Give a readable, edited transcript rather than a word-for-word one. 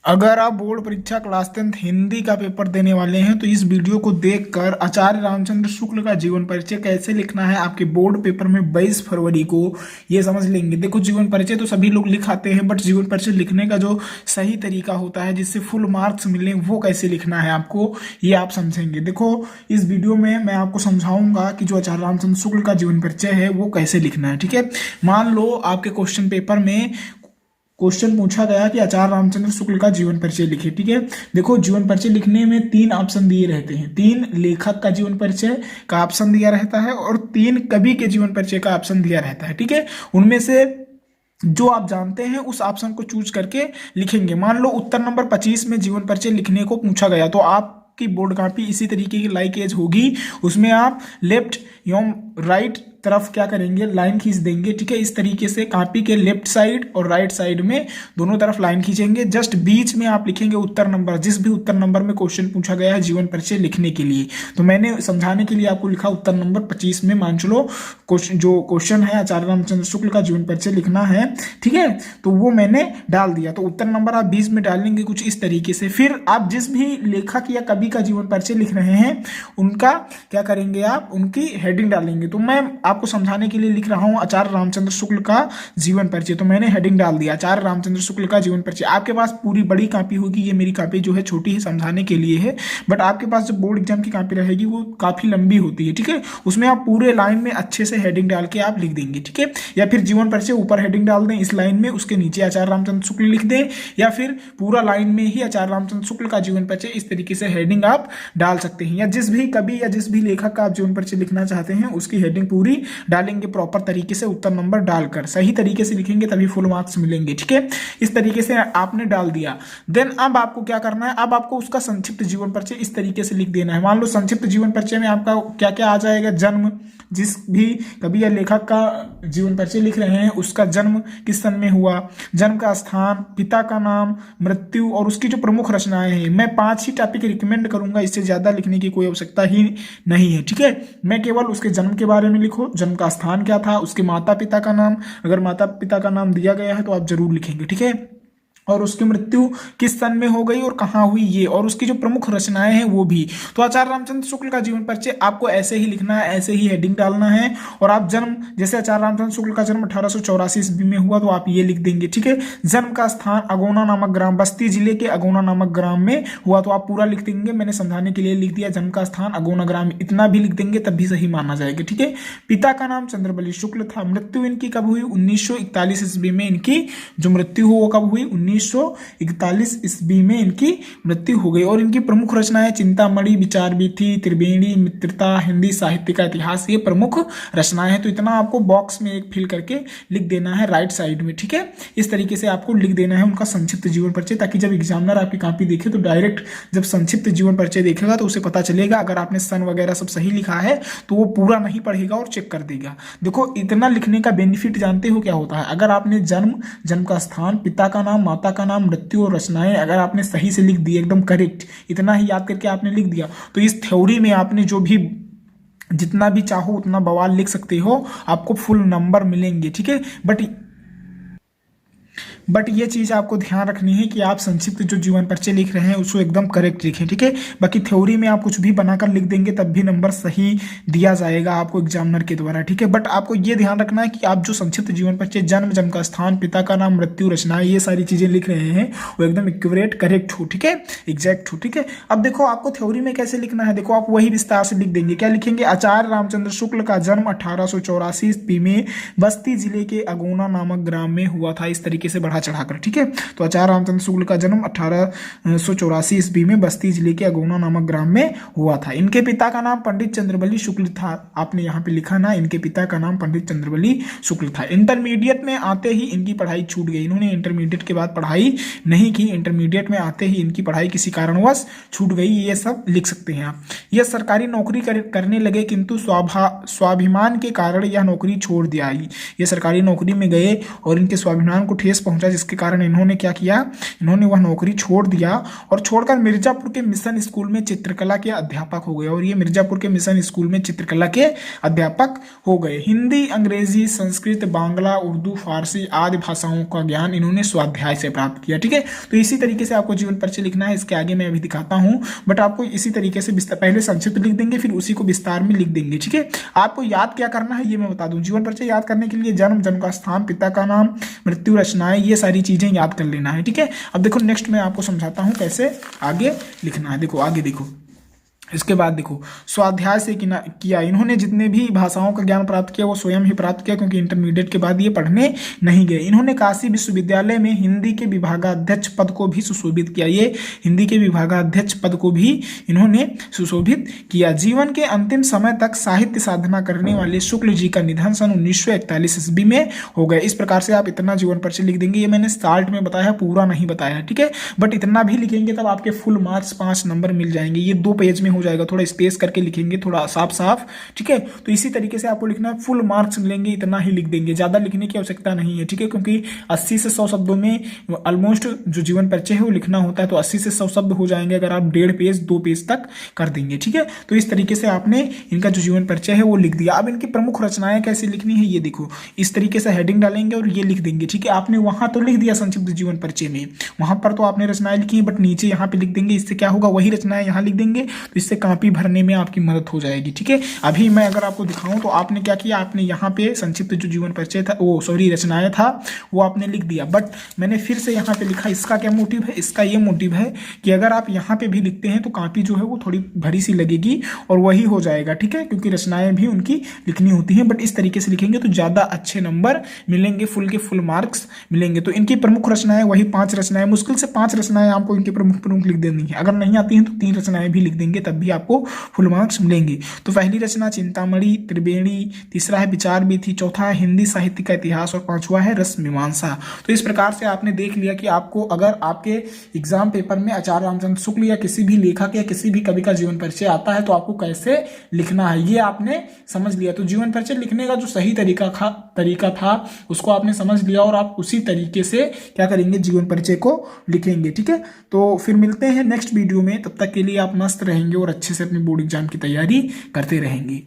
अगर आप बोर्ड परीक्षा क्लास 10 हिंदी का पेपर देने वाले हैं तो इस वीडियो को देखकर आचार्य रामचंद्र शुक्ल का जीवन परिचय कैसे लिखना है आपके बोर्ड पेपर में 22 फरवरी को ये समझ लेंगे। देखो, जीवन परिचय तो सभी लोग लिख आते हैं, बट जीवन परिचय लिखने का जो सही तरीका होता है जिससे फुल मार्क्स मिले वो कैसे लिखना है आपको, ये आप समझेंगे। देखो, इस वीडियो में मैं आपको समझाऊंगा कि जो आचार्य रामचंद्र शुक्ल का जीवन परिचय है वो कैसे लिखना है। ठीक है, मान लो आपके क्वेश्चन पेपर में क्वेश्चन पूछा गया कि आचार्य रामचंद्र शुक्ल का जीवन परिचय लिखे। ठीक है, देखो, जीवन परिचय लिखने में 3 ऑप्शन दिए रहते हैं। 3 लेखक का जीवन परिचय का ऑप्शन दिया रहता है और 3 कवि के जीवन परिचय का ऑप्शन दिया रहता है। ठीक है, उनमें से जो आप जानते हैं उस ऑप्शन को चूज करके लिखेंगे। मान लो उत्तर नंबर 25 में जीवन परिचय लिखने को पूछा गया तो आपकी बोर्ड कॉपी इसी तरीके की लाइक एज होगी, उसमें आप लेफ्ट एवं राइट तरफ क्या करेंगे, लाइन खींच देंगे। ठीक है, इस तरीके से कॉपी के लेफ्ट साइड और राइट साइड में दोनों तरफ लाइन खींचेंगे। जस्ट बीच में आप लिखेंगे उत्तर नंबर, जिस भी उत्तर नंबर में क्वेश्चन पूछा गया है जीवन परिचय लिखने के लिए। तो मैंने समझाने के लिए आपको लिखा उत्तर नंबर 25 में, मान चलो जो क्वेश्चन है आचार्य रामचंद्र शुक्ल का जीवन परिचय लिखना है। ठीक है, तो वो मैंने डाल दिया। तो उत्तर नंबर आप 20 में डालेंगे कुछ इस तरीके से। फिर आप जिस भी लेखक या कवि का जीवन परिचय लिख रहे हैं उनका क्या करेंगे, आप उनकी हेडिंग डालेंगे। तो मैं आपको समझाने के लिए लिख रहा हूं आचार्य रामचंद्र शुक्ल का जीवन परिचय, तो मैंने हेडिंग डाल दिया आचार्य रामचंद्र शुक्ल का जीवन परिचय। आपके पास पूरी बड़ी कॉपी होगी, ये मेरी कॉपी जो है छोटी है, समझाने के लिए है, बट आपके पास जो बोर्ड एग्जाम की कॉपी रहेगी वो काफी लंबी होती है। ठीक है, उसमें आप पूरे लाइन में अच्छे से हेडिंग डाल के आप लिख देंगे। ठीक है, या फिर जीवन परिचय ऊपर हेडिंग डाल दें इस लाइन में, उसके नीचे आचार्य रामचंद्र शुक्ल लिख दें, या फिर पूरा लाइन में ही आचार्य रामचंद्र शुक्ल का जीवन परिचय, इस तरीके से हेडिंग आप डाल सकते हैं। या जिस भी कवि या जिस भी लेखक का आप जीवन परिचय लिखना चाहते हैं उसकी हेडिंग पूरी डालेंगे प्रॉपर तरीके से, उत्तर नंबर डालकर सही तरीके से लिखेंगे तभी फुल मार्क्स मिलेंगे। ठीक है, इस तरीके से आपने डाल दिया। देन अब आपको क्या करना है, अब आपको उसका संक्षिप्त जीवन परिचय इस तरीके से लिख देना है। मान लो संक्षिप्त जीवन परिचय में आपका क्या क्या आ जाएगा, जन्म, जिस भी कवि या लेखक का जीवन परिचय लिख रहे हैं उसका जन्म किस सन में हुआ, जन्म का स्थान, पिता का नाम, मृत्यु और उसकी जो प्रमुख रचनाएं हैं। मैं 5 ही टॉपिक रिकमेंड करूंगा, इससे ज्यादा लिखने की कोई आवश्यकता ही नहीं है। ठीक है, मैं केवल उसके जन्म के बारे में लिखो, जन्म का स्थान क्या था, उसके माता पिता का नाम, अगर माता पिता का नाम दिया गया है तो आप जरूर लिखेंगे। ठीक है, और उसकी मृत्यु किस सन में हो गई और कहाँ हुई ये, और उसकी जो प्रमुख रचनाएं हैं वो भी। तो आचार्य रामचंद्र शुक्ल का जीवन परिचय आपको ऐसे ही लिखना है, ऐसे ही हेडिंग डालना है। और आप जन्म, जैसे आचार्य रामचंद्र शुक्ल का जन्म 1884 ईस्वी में हुआ तो आप ये लिख देंगे। ठीक है, जन्म का स्थान अगौना नामक ग्राम, बस्ती जिले के अगौना नामक ग्राम में हुआ तो आप पूरा लिख देंगे। मैंने समझाने के लिए लिख दिया जन्म का स्थान अगौना ग्राम, इतना भी लिख देंगे तब भी सही माना जाएगा। ठीक है, पिता का नाम चंद्रबली शुक्ल था, मृत्यु इनकी कब हुई, 1941 ईस्वी में इनकी जो मृत्यु हो वो कब हुई, 1941 ईस्वी में इनकी मृत्यु हो गई। और इनकी प्रमुख रचनाएं चिंतामणि, विचार वीथी, त्रिवेणी, मित्रता, हिंदी साहित्य का इतिहास, ये प्रमुख रचनाएं हैं। तो इतना आपको बॉक्स में एक फिल करके लिख देना है राइट साइड में। ठीक है, इस तरीके से आपको लिख देना है उनका संक्षिप्त जीवन परिचय, ताकि जब एग्जामिनर आपकी कॉपी देखे तो डायरेक्ट जब संक्षिप्त जीवन परिचय देखेगा तो उसे पता चलेगा। अगर आपने सन वगैरह सब सही लिखा है तो वो पूरा नहीं पढ़ेगा और चेक कर देगा। देखो, इतना लिखने का बेनिफिट जानते हो क्या होता है, अगर आपने जन्म, जन्म का स्थान, पिता का नाम, माता का नाम, मृत्यु और रचनाएं अगर आपने सही से लिख दी, एकदम करेक्ट, इतना ही याद करके आपने लिख दिया, तो इस थ्योरी में आपने जो भी जितना भी चाहो उतना बवाल लिख सकते हो, आपको फुल नंबर मिलेंगे। ठीक है, बट ये चीज़ आपको ध्यान रखनी है कि आप संक्षिप्त जो जीवन परिचय लिख रहे हैं उसको एकदम करेक्ट लिखें। ठीक है, बाकी थ्योरी में आप कुछ भी बनाकर लिख देंगे तब भी नंबर सही दिया जाएगा आपको एग्जामिनर के द्वारा। ठीक है, बट आपको ये ध्यान रखना है कि आप जो संक्षिप्त जीवन परिचय, जन्म, जन्म का स्थान, पिता का नाम, मृत्यु, रचनाएं, ये सारी चीजें लिख रहे हैं वो एकदम एक्यूरेट, करेक्ट हो। ठीक है, एग्जैक्ट हो। ठीक है, अब देखो आपको थ्योरी में कैसे लिखना है, देखो आप वही विस्तार से लिख देंगे। क्या लिखेंगे, आचार्य रामचंद्र शुक्ल का जन्म 1884 ईस्वी में बस्ती जिले के अगौना नामक ग्राम में हुआ था, इस तरीके से बढ़ा चढ़ाकर। ठीक है, तो आचार्य रामचंद्र शुक्ल का जन्म 1884 ईस्वी में बस्ती जिले के अगौना नामक ग्राम में हुआ था। इनके पिता का नाम पंडित चंद्रबली शुक्ल था, आपने यहाँ पे लिखा ना, इनके पिता का नाम पंडित चंद्रबली शुक्ल था। इंटरमीडिएट में आते ही इनकी पढ़ाई छूट गई, इन्होंने इंटरमीडिएट के बाद पढ़ाई नहीं की, इंटरमीडिएट में आते ही इनकी पढ़ाई किसी कारणवश छूट गई, ये सब लिख सकते हैं आप। यह सरकारी नौकरी करने लगे किंतु स्वाभिमान के कारण यह नौकरी छोड़ दिया। ये सरकारी नौकरी में गए और इनके स्वाभिमान को ठेस पहुंचा, पहुंचा, जिसके कारण इन्होंने क्या किया, इन्होंने वह नौकरी छोड़ दिया और छोड़कर मिर्जापुर के मिशन स्कूल में चित्रकला के अध्यापक हो गए। और ये मिर्जापुर के मिशन स्कूल में चित्रकला के अध्यापक हो गए। हिंदी, अंग्रेजी, संस्कृत, बांग्ला, उर्दू, फारसी आदि भाषाओं का ज्ञान इन्होंने स्वाध्याय से प्राप्त किया। ठीक है, तो इसी तरीके से आपको जीवन परिचय लिखना है। इसके आगे मैं अभी दिखाता हूं, बट आपको इसी तरीके से पहले संक्षिप्त लिख देंगे, फिर उसी को विस्तार में लिख देंगे। ठीक है, आपको याद क्या करना है ये मैं बता दूं। जीवन परिचय याद करने के लिए जन्म, जन्म का स्थान, पिता का नाम, मृत्यु, रचनाएं, ये सारी चीजें याद कर लेना है। ठीक है, अब देखो नेक्स्ट मैं आपको समझाता हूं कैसे आगे लिखना है। देखो आगे देखो, इसके बाद देखो स्वाध्याय से किया। इन्होंने जितने भी भाषाओं का ज्ञान प्राप्त किया वो स्वयं ही प्राप्त किया, क्योंकि इंटरमीडिएट के बाद ये पढ़ने नहीं गए। इन्होंने काशी विश्वविद्यालय में हिंदी के विभागाध्यक्ष पद को भी सुशोभित किया। ये हिंदी के विभागाध्यक्ष पद को भी इन्होंने सुशोभित किया। जीवन के अंतिम समय तक साहित्य साधना करने वाले शुक्ल जी का निधन सन 1941 ईस्वी में हो गए। इस प्रकार से आप इतना जीवन परिचय लिख देंगे। ये मैंने स्टार्ट में बताया, पूरा नहीं बताया। ठीक है, बट इतना भी लिखेंगे तब आपके फुल मार्क्स 5 नंबर मिल जाएंगे। ये 2 पेज में हो जाएगा, थोड़ा स्पेस करके लिखेंगे, थोड़ा साफ साफ। ठीक है, तो इसी तरीके से आपको लिखना है। फुल मार्क्स मिलेंगे, इतना ही लिख देंगे, ज्यादा लिखने की आवश्यकता नहीं है। ठीक है, क्योंकि 80 से 100 शब्दों में ऑलमोस्ट जो जीवन परिचय है वो लिखना होता है, तो 80 से 100 शब्द हो जाएंगे अगर आप 1.5 पेज 2 पेज तक कर देंगे। ठीक है, तो इस तरीके से आपने इनका जो जीवन परिचय है वो लिख दिया। अब इनकी प्रमुख रचनाएं कैसे लिखनी है ये देखो, इस तरीके से हेडिंग डालेंगे और ये लिख देंगे। ठीक है, आपने वहां तो लिख दिया संक्षिप्त जीवन परिचय में, वहां पर तो आपने रचनाएं लिखी है, बट नीचे यहाँ पे लिख देंगे। इससे क्या होगा, वही रचनाएं यहाँ लिख देंगे, तो इससे कॉपी भरने में आपकी मदद हो जाएगी। ठीक है, अभी मैं अगर आपको दिखाऊं तो आपने क्या किया, आपने यहाँ पे संक्षिप्त जो जीवन परिचय था, वो सॉरी रचनाएं था, वो आपने लिख दिया। बट मैंने फिर से यहाँ पे लिखा, इसका क्या मोटिव है, इसका ये मोटिव है कि अगर आप यहाँ पे भी लिखते हैं तो कॉपी जो है वो थोड़ी भरी सी लगेगी और वही हो जाएगा। ठीक है, क्योंकि रचनाएं भी उनकी लिखनी होती हैं, बट इस तरीके से लिखेंगे तो ज्यादा अच्छे नंबर मिलेंगे, फुल के फुल मार्क्स मिलेंगे। तो इनकी प्रमुख रचनाएं वही 5 रचनाएं, मुश्किल से 5 रचनाएं आपको इनके प्रमुख लिख देनी है। अगर नहीं आती हैं तो 3 रचनाएं भी लिख देंगे, तब भी आपको फुल मार्क्स मिलेंगे। तो पहली रचना चिंतामणि, त्रिवेणी, तीसरा है विचार विधि, चौथा है हिंदी साहित्य का इतिहास और 5वां है रस मीमांसा। तो इस प्रकार से आपने देख लिया कि आपको अगर आपके एग्जाम पेपर में आचार्य रामचंद्र शुक्ल या किसी भी लेखक या किसी भी कवि का जीवन परिचय आता है तो आपको कैसे लिखना है ये आपने समझ लिया। तो जीवन परिचय लिखने का जो सही तरीका था उसको आपने समझ लिया और आप उसी तरीके से क्या करेंगे, जीवन परिचय को लिखेंगे। ठीक है, तो फिर मिलते हैं नेक्स्ट वीडियो में। तब तक के लिए आप मस्त रहेंगे और अच्छे से अपनी बोर्ड एग्जाम की तैयारी करते रहेंगे।